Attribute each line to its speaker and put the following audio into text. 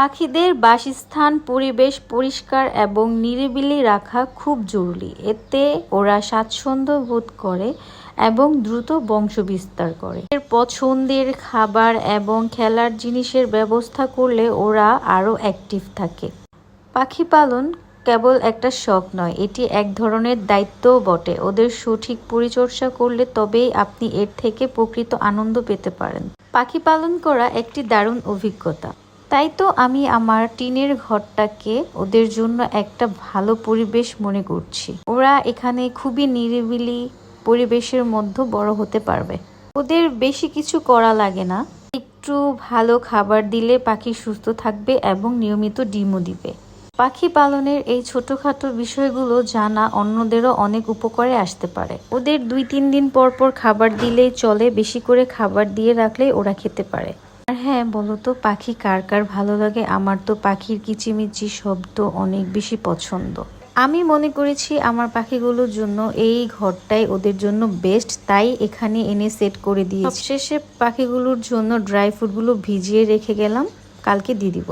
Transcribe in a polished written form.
Speaker 1: পাখিদের বাসস্থান পরিবেশ পরিষ্কার এবং নিরিবিলি রাখা খুব জরুরি। এতে ওরা স্বাচ্ছন্দ্য বোধ করে এবং দ্রুত বংশবিস্তার করে। এর পছন্দের খাবার এবং খেলার জিনিসের ব্যবস্থা করলে ওরা আরও অ্যাক্টিভ থাকে। পাখি পালন কেবল একটা শখ নয়, এটি এক ধরনের দায়িত্বও বটে। ওদের সঠিক পরিচর্যা করলে তবেই আপনি এর থেকে প্রকৃত আনন্দ পেতে পারেন। পাখি পালন করা একটি দারুণ অভিজ্ঞতা। তাই তো আমি আমার টিনের ঘরটাকে ওদের জন্য একটা ভালো পরিবেশ মনে করছি। ওরা এখানে খুবই নিরিবিলি পরিবেশের মধ্যে বড় হতে পারবে। ওদের বেশি কিছু করা লাগে না, একটু ভালো খাবার দিলে পাখি সুস্থ থাকবে এবং নিয়মিত ডিমও দিবে। পাখি পালনের এই ছোটখাটো বিষয়গুলো জানা অন্যদেরও অনেক উপকারে আসতে পারে। ওদের 2-3 দিন পর পর খাবার দিলেই চলে, বেশি করে খাবার দিয়ে রাখলেই ওরা খেতে পারে। আর হ্যাঁ, বলো তো পাখি কার কার ভালো লাগে? আমার তো পাখির কিচিমিচি শব্দ অনেক বেশি পছন্দ। আমি মনে করেছি আমার পাখিগুলোর জন্য এই ঘরটাই ওদের জন্য বেস্ট, তাই এখানে এনে সেট করে দিয়েছি। সবশেষে পাখিগুলোর জন্য ড্রাই ফ্রুটগুলো ভিজিয়ে রেখে গেলাম, কালকে দিয়ে দিব।